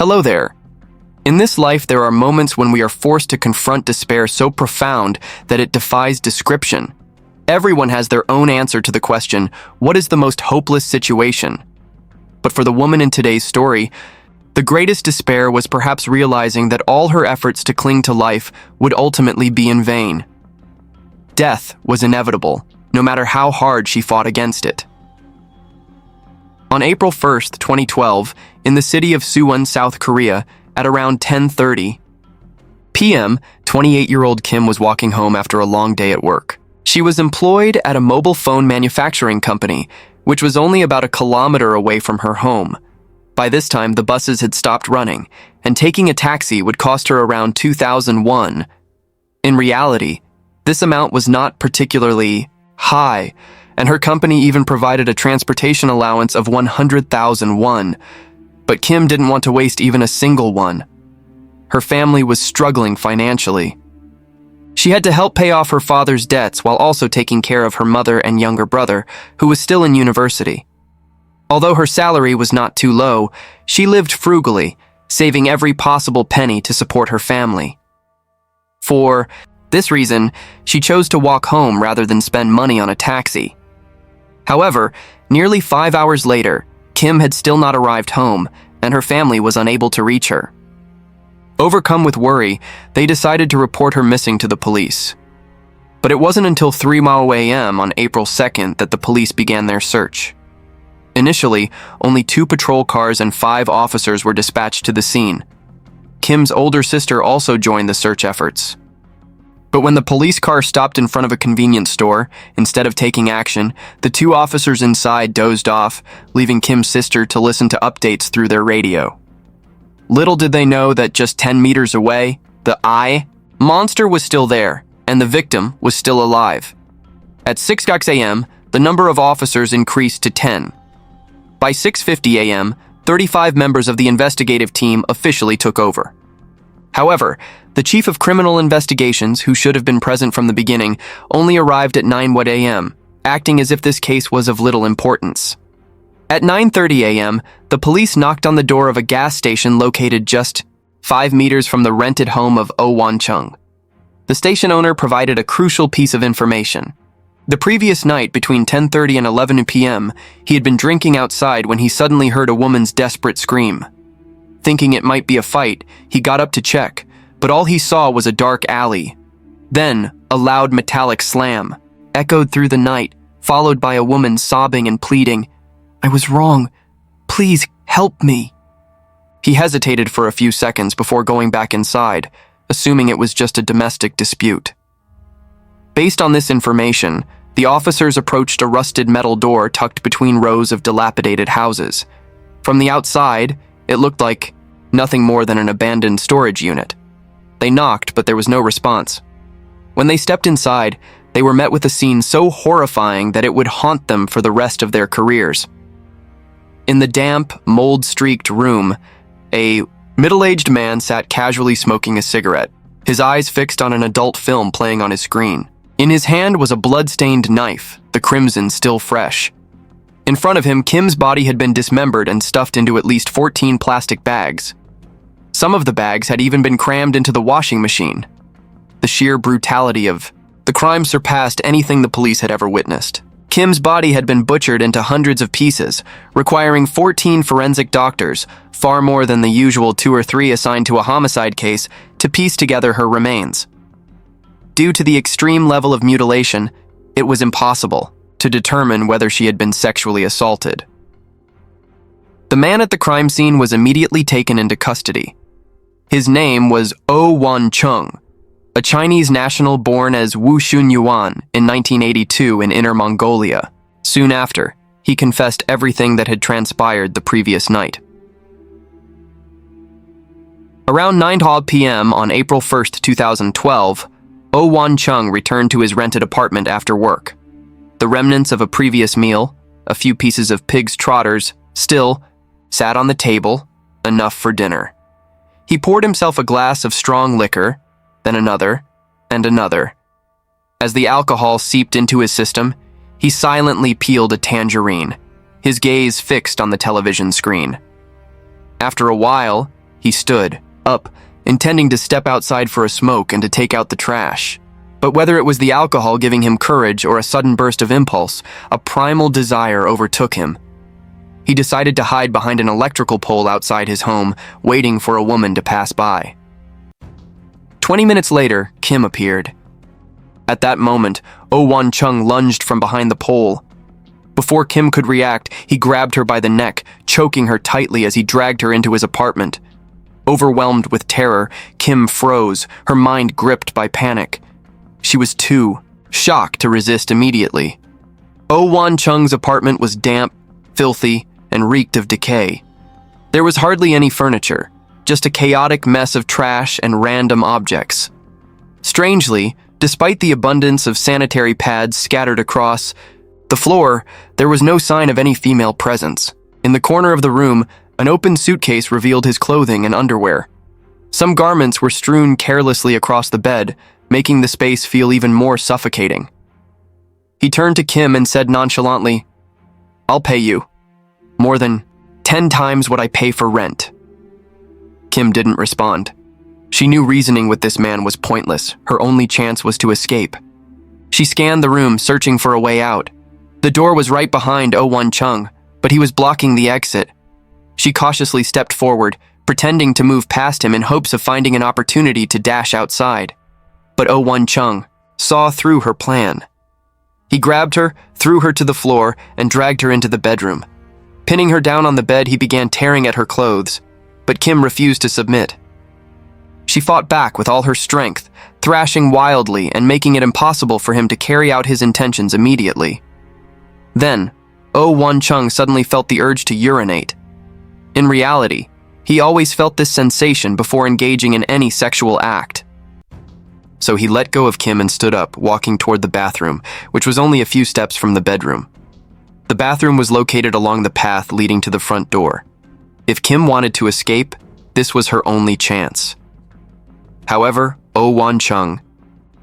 Hello there. In this life, there are moments when we are forced to confront despair so profound that it defies description. Everyone has their own answer to the question, what is the most hopeless situation? But for the woman in today's story, the greatest despair was perhaps realizing that all her efforts to cling to life would ultimately be in vain. Death was inevitable, no matter how hard she fought against it. On April 1st, 2012, in the city of Suwon, South Korea, at around 10:30 p.m., 28-year-old Kim was walking home after a long day at work. She was employed at a mobile phone manufacturing company, which was only about a kilometer away from her home. By this time, the buses had stopped running, and taking a taxi would cost her around 2,000 won. In reality, this amount was not particularly high, and her company even provided a transportation allowance of 100,000 won. But Kim didn't want to waste even a single one. Her family was struggling financially. She had to help pay off her father's debts while also taking care of her mother and younger brother, who was still in university. Although her salary was not too low, she lived frugally, saving every possible penny to support her family. For this reason, she chose to walk home rather than spend money on a taxi. However, nearly 5 hours later, Kim had still not arrived home, and her family was unable to reach her. Overcome with worry, they decided to report her missing to the police. But it wasn't until 3 a.m. on April 2nd that the police began their search. Initially, only 2 patrol cars and 5 officers were dispatched to the scene. Kim's older sister also joined the search efforts. But when the police car stopped in front of a convenience store, instead of taking action, the 2 officers inside dozed off, leaving Kim's sister to listen to updates through their radio. Little did they know that just 10 meters away, the monster was still there, and the victim was still alive. At 6 a.m., the number of officers increased to 10. By 6:50 a.m., 35 members of the investigative team officially took over. However, the chief of criminal investigations, who should have been present from the beginning, only arrived at 9 a.m., acting as if this case was of little importance. At 9:30 a.m., the police knocked on the door of a gas station located just 5 meters from the rented home of Oh Won-chung. The station owner provided a crucial piece of information. The previous night, between 10:30 and 11 p.m., he had been drinking outside when he suddenly heard a woman's desperate scream. Thinking it might be a fight, he got up to check, but all he saw was a dark alley. Then, a loud metallic slam echoed through the night, followed by a woman sobbing and pleading, "I was wrong. Please help me." He hesitated for a few seconds before going back inside, assuming it was just a domestic dispute. Based on this information, the officers approached a rusted metal door tucked between rows of dilapidated houses. From the outside, it looked like nothing more than an abandoned storage unit. They knocked, but there was no response. When they stepped inside, they were met with a scene so horrifying that it would haunt them for the rest of their careers. In the damp, mold-streaked room, a middle-aged man sat casually smoking a cigarette, his eyes fixed on an adult film playing on his screen. In his hand was a blood-stained knife, the crimson still fresh. In front of him, Kim's body had been dismembered and stuffed into at least 14 plastic bags. Some of the bags had even been crammed into the washing machine. The sheer brutality of the crime surpassed anything the police had ever witnessed. Kim's body had been butchered into hundreds of pieces, requiring 14 forensic doctors, far more than the usual 2 or 3 assigned to a homicide case, to piece together her remains. Due to the extreme level of mutilation, it was impossible to determine whether she had been sexually assaulted. The man at the crime scene was immediately taken into custody. His name was Oh Won-chung, a Chinese national born as Wu Xunyuan in 1982 in Inner Mongolia. Soon after, he confessed everything that had transpired the previous night. Around 9 p.m. on April 1st, 2012, Oh Won-chung returned to his rented apartment after work. The remnants of a previous meal, a few pieces of pig's trotters, still sat on the table, enough for dinner. He poured himself a glass of strong liquor, then another, and another. As the alcohol seeped into his system, he silently peeled a tangerine, his gaze fixed on the television screen. After a while, He stood up, intending to step outside for a smoke and to take out the trash. But whether it was the alcohol giving him courage or a sudden burst of impulse, a primal desire overtook him. He decided to hide behind an electrical pole outside his home, waiting for a woman to pass by. 20 minutes later, Kim appeared. At that moment, Oh-won Chung lunged from behind the pole. Before Kim could react, he grabbed her by the neck, choking her tightly as he dragged her into his apartment. Overwhelmed with terror, Kim froze, her mind gripped by panic. She was too shocked to resist immediately. Oh-won Chung's apartment was damp, filthy, and reeked of decay. There was hardly any furniture, just a chaotic mess of trash and random objects. Strangely, despite the abundance of sanitary pads scattered across the floor, there was no sign of any female presence. In the corner of the room, an open suitcase revealed his clothing and underwear. Some garments were strewn carelessly across the bed, making the space feel even more suffocating. He turned to Kim and said nonchalantly, "I'll pay you. More than 10 times what I pay for rent." Kim didn't respond. She knew reasoning with this man was pointless. Her only chance was to escape. She scanned the room, searching for a way out. The door was right behind Oh-won Chung, but he was blocking the exit. She cautiously stepped forward, pretending to move past him in hopes of finding an opportunity to dash outside. But Oh-won Chung saw through her plan. He grabbed her, threw her to the floor, and dragged her into the bedroom. Pinning her down on the bed, he began tearing at her clothes, but Kim refused to submit. She fought back with all her strength, thrashing wildly and making it impossible for him to carry out his intentions immediately. Then, Oh-won Chung suddenly felt the urge to urinate. In reality, he always felt this sensation before engaging in any sexual act. So he let go of Kim and stood up, walking toward the bathroom, which was only a few steps from the bedroom. The bathroom was located along the path leading to the front door. If Kim wanted to escape, this was her only chance. However, Oh-won Chung,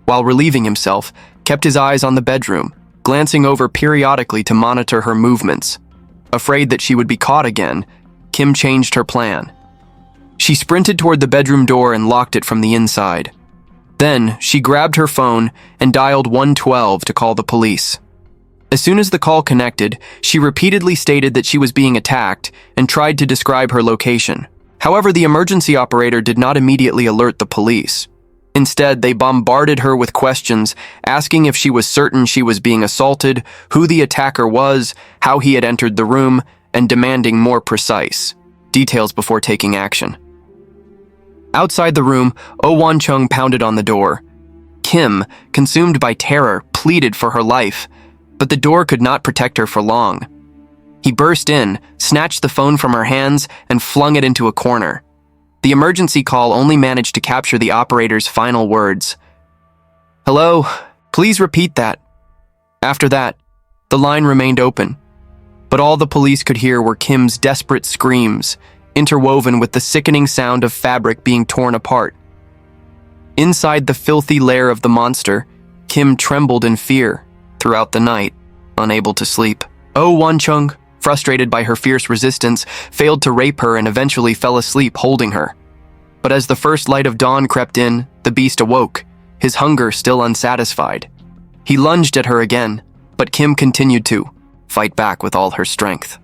while relieving himself, kept his eyes on the bedroom, glancing over periodically to monitor her movements. Afraid that she would be caught again, Kim changed her plan. She sprinted toward the bedroom door and locked it from the inside. Then, she grabbed her phone and dialed 112 to call the police. As soon as the call connected, she repeatedly stated that she was being attacked and tried to describe her location. However, the emergency operator did not immediately alert the police. Instead, they bombarded her with questions, asking if she was certain she was being assaulted, who the attacker was, how he had entered the room, and demanding more precise details before taking action. Outside the room, Oh-won Chung pounded on the door. Kim, consumed by terror, pleaded for her life, but the door could not protect her for long. He burst in, snatched the phone from her hands, and flung it into a corner. The emergency call only managed to capture the operator's final words. "Hello, please repeat that." After that, the line remained open, but all the police could hear were Kim's desperate screams, interwoven with the sickening sound of fabric being torn apart. Inside the filthy lair of the monster, Kim trembled in fear throughout the night, unable to sleep. Oh-won Chung, frustrated by her fierce resistance, failed to rape her and eventually fell asleep holding her. But as the first light of dawn crept in, the beast awoke, his hunger still unsatisfied. He lunged at her again, but Kim continued to fight back with all her strength.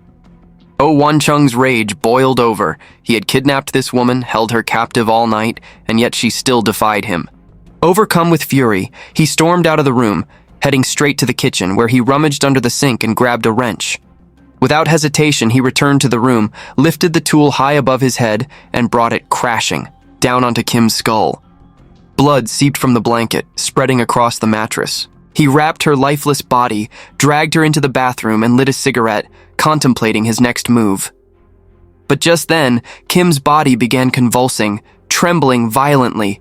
Oh-won Chung's rage boiled over. He had kidnapped this woman, held her captive all night, and yet she still defied him. Overcome with fury, he stormed out of the room, heading straight to the kitchen, where he rummaged under the sink and grabbed a wrench. Without hesitation, he returned to the room, lifted the tool high above his head, and brought it crashing down onto Kim's skull. Blood seeped from the blanket, spreading across the mattress. He wrapped her lifeless body, dragged her into the bathroom, and lit a cigarette, contemplating his next move. But just then, Kim's body began convulsing, trembling violently.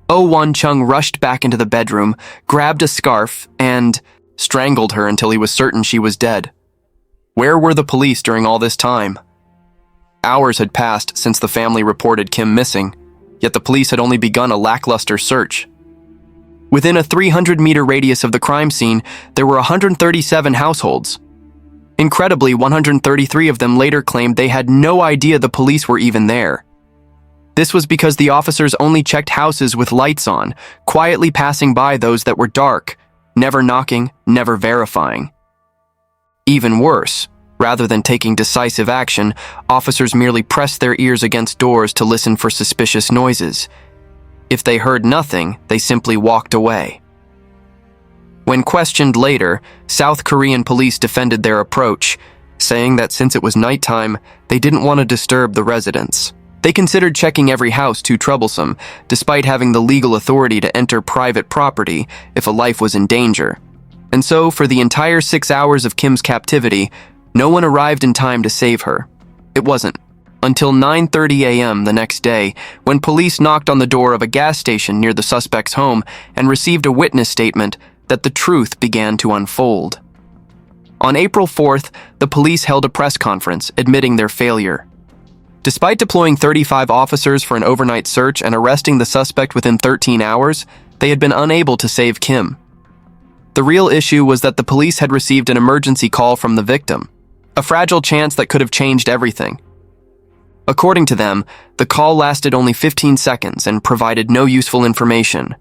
Oh-won Chung rushed back into the bedroom, grabbed a scarf, and strangled her until he was certain she was dead. Where were the police during all this time? Hours had passed since the family reported Kim missing, yet the police had only begun a lackluster search. Within a 300-meter radius of the crime scene, there were 137 households. Incredibly, 133 of them later claimed they had no idea the police were even there. This was because the officers only checked houses with lights on, quietly passing by those that were dark, never knocking, never verifying. Even worse, rather than taking decisive action, officers merely pressed their ears against doors to listen for suspicious noises. If they heard nothing, they simply walked away. When questioned later, South Korean police defended their approach, saying that since it was nighttime, they didn't want to disturb the residents. They considered checking every house too troublesome, despite having the legal authority to enter private property if a life was in danger. And so, for the entire 6 hours of Kim's captivity, no one arrived in time to save her. It wasn't until 9:30 a.m. the next day when police knocked on the door of a gas station near the suspect's home and received a witness statement that the truth began to unfold. On April 4th, the police held a press conference admitting their failure. Despite deploying 35 officers for an overnight search and arresting the suspect within 13 hours, they had been unable to save Kim. The real issue was that the police had received an emergency call from the victim, a fragile chance that could have changed everything. According to them, the call lasted only 15 seconds and provided no useful information.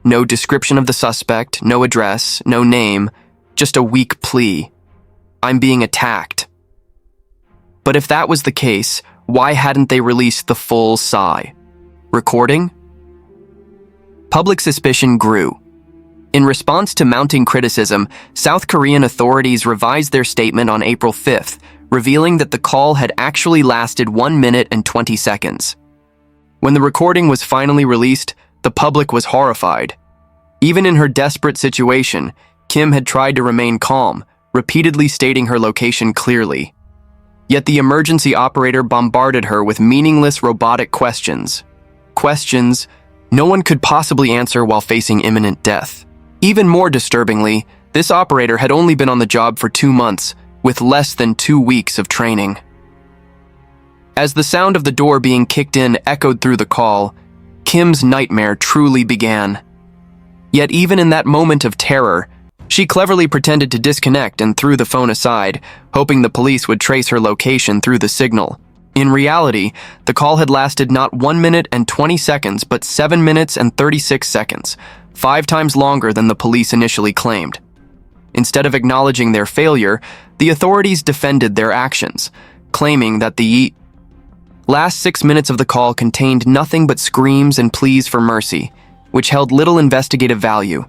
No description of the suspect, no address, no name, just a weak plea. "I'm being attacked." But if that was the case, why hadn't they released the full sigh? Recording? Public suspicion grew. In response to mounting criticism, South Korean authorities revised their statement on April 5th, revealing that the call had actually lasted 1 minute and 20 seconds. When the recording was finally released, the public was horrified. Even in her desperate situation, Kim had tried to remain calm, repeatedly stating her location clearly. Yet the emergency operator bombarded her with meaningless robotic questions. Questions no one could possibly answer while facing imminent death. Even more disturbingly, this operator had only been on the job for 2 months, with less than 2 weeks of training. As the sound of the door being kicked in echoed through the call, Kim's nightmare truly began. Yet even in that moment of terror, she cleverly pretended to disconnect and threw the phone aside, hoping the police would trace her location through the signal. In reality, the call had lasted not 1 minute and 20 seconds, but 7 minutes and 36 seconds, 5 times longer than the police initially claimed. Instead of acknowledging their failure, the authorities defended their actions, claiming that the last 6 minutes of the call contained nothing but screams and pleas for mercy, which held little investigative value.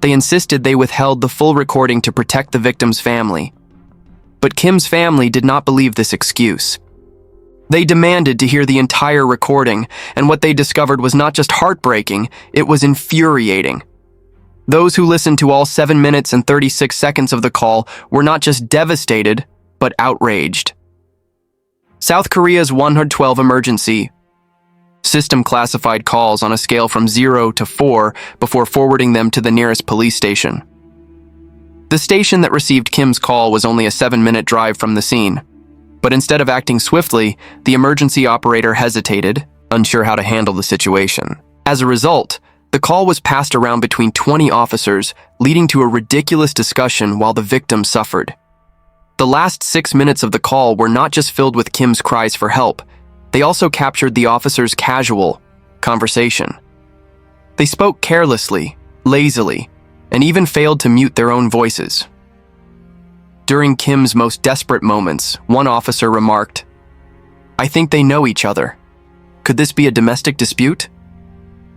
They insisted they withheld the full recording to protect the victim's family. But Kim's family did not believe this excuse. They demanded to hear the entire recording, and what they discovered was not just heartbreaking, it was infuriating. Those who listened to all 7 minutes and 36 seconds of the call were not just devastated, but outraged. South Korea's 112 emergency system classified calls on a scale from 0 to 4 before forwarding them to the nearest police station. The station that received Kim's call was only a 7-minute drive from the scene. But instead of acting swiftly, the emergency operator hesitated, unsure how to handle the situation. As a result, the call was passed around between 20 officers, leading to a ridiculous discussion while the victim suffered. The last 6 minutes of the call were not just filled with Kim's cries for help, they also captured the officers' casual conversation. They spoke carelessly, lazily, and even failed to mute their own voices. During Kim's most desperate moments, one officer remarked, "I think they know each other. Could this be a domestic dispute?"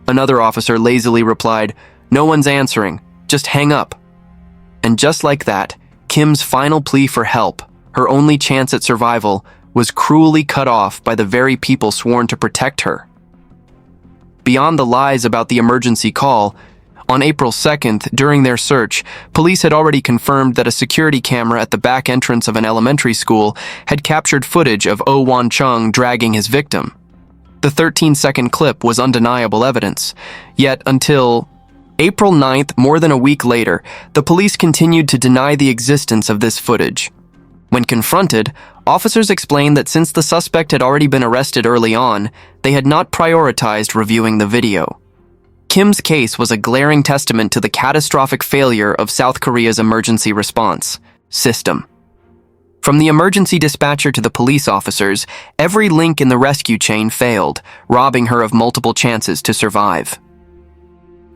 Another officer lazily replied, "No one's answering, just hang up." And just like that, Kim's final plea for help, her only chance at survival, was cruelly cut off by the very people sworn to protect her. Beyond the lies about the emergency call, on April 2nd, during their search, police had already confirmed that a security camera at the back entrance of an elementary school had captured footage of Oh Won-chung dragging his victim. The 13-second clip was undeniable evidence. Yet until April 9th, more than a week later, the police continued to deny the existence of this footage. When confronted, officers explained that since the suspect had already been arrested early on, they had not prioritized reviewing the video. Kim's case was a glaring testament to the catastrophic failure of South Korea's emergency response system. From the emergency dispatcher to the police officers, every link in the rescue chain failed, robbing her of multiple chances to survive.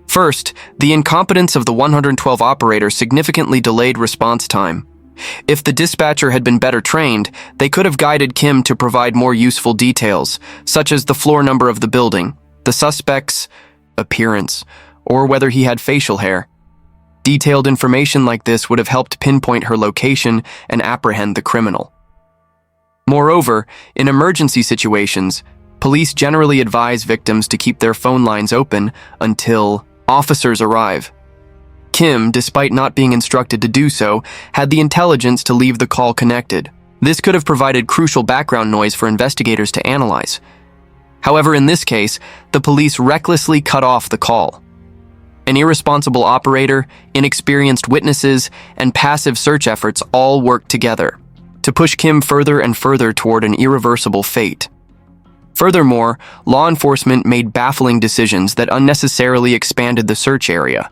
First, the incompetence of the 112 operator significantly delayed response time. If the dispatcher had been better trained, they could have guided Kim to provide more useful details, such as the floor number of the building, the suspect's appearance, or whether he had facial hair. Detailed information like this would have helped pinpoint her location and apprehend the criminal. Moreover, in emergency situations, police generally advise victims to keep their phone lines open until officers arrive. Kim, despite not being instructed to do so, had the intelligence to leave the call connected. This could have provided crucial background noise for investigators to analyze. However, in this case, the police recklessly cut off the call. An irresponsible operator, inexperienced witnesses, and passive search efforts all worked together to push Kim further and further toward an irreversible fate. Furthermore, law enforcement made baffling decisions that unnecessarily expanded the search area.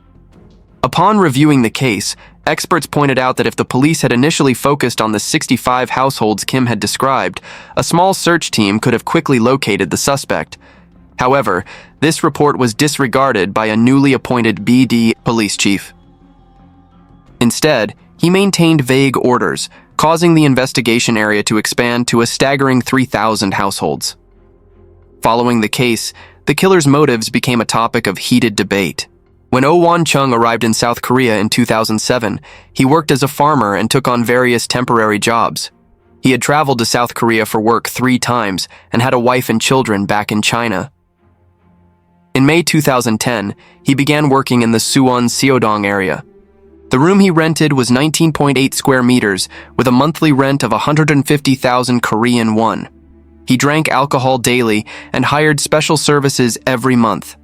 Upon reviewing the case, experts pointed out that if the police had initially focused on the 65 households Kim had described, a small search team could have quickly located the suspect. However, this report was disregarded by a newly appointed BD police chief. Instead, he maintained vague orders, causing the investigation area to expand to a staggering 3,000 households. Following the case, the killer's motives became a topic of heated debate. When Oh Won-chung arrived in South Korea in 2007, he worked as a farmer and took on various temporary jobs. He had traveled to South Korea for work 3 times and had a wife and children back in China. In May 2010, he began working in the Suwon-Seodong area. The room he rented was 19.8 square meters with a monthly rent of 150,000 Korean won. He drank alcohol daily and hired special services every month.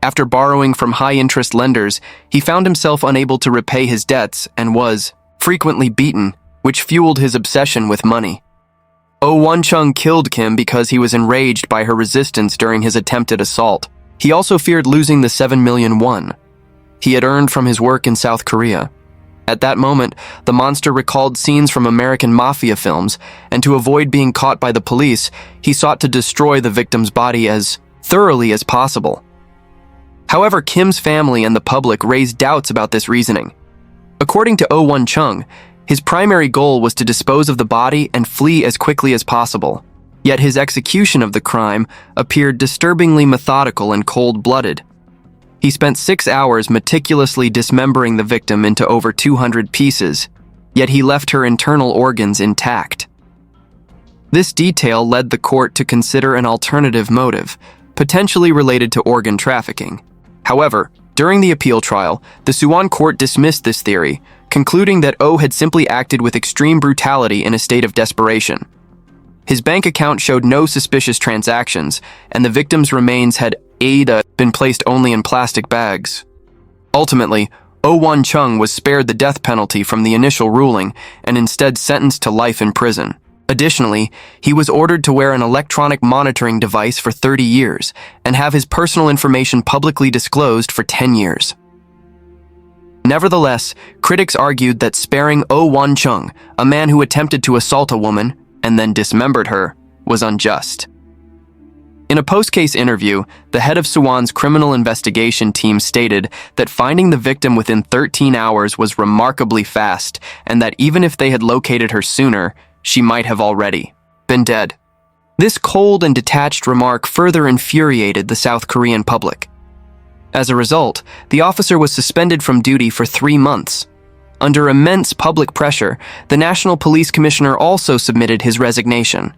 After borrowing from high-interest lenders, he found himself unable to repay his debts and was frequently beaten, which fueled his obsession with money. Oh Won-chung killed Kim because he was enraged by her resistance during his attempted assault. He also feared losing the 7 million won he had earned from his work in South Korea. At that moment, the monster recalled scenes from American mafia films, and to avoid being caught by the police, he sought to destroy the victim's body as thoroughly as possible. However, Kim's family and the public raised doubts about this reasoning. According to Oh Won-chung, his primary goal was to dispose of the body and flee as quickly as possible. Yet his execution of the crime appeared disturbingly methodical and cold-blooded. He spent 6 hours meticulously dismembering the victim into over 200 pieces, yet he left her internal organs intact. This detail led the court to consider an alternative motive, potentially related to organ trafficking. However, during the appeal trial, the Suwon court dismissed this theory, concluding that Oh had simply acted with extreme brutality in a state of desperation. His bank account showed no suspicious transactions, and the victim's remains had been placed only in plastic bags. Ultimately, Oh Won-chung was spared the death penalty from the initial ruling and instead sentenced to life in prison. Additionally, he was ordered to wear an electronic monitoring device for 30 years and have his personal information publicly disclosed for 10 years. Nevertheless, critics argued that sparing Oh Won-chung, a man who attempted to assault a woman and then dismembered her, was unjust. In a post-case interview, the head of Suwon's criminal investigation team stated that finding the victim within 13 hours was remarkably fast and that even if they had located her sooner, she might have already been dead. This cold and detached remark further infuriated the South Korean public. As a result, the officer was suspended from duty for 3 months. Under immense public pressure, the National Police Commissioner also submitted his resignation.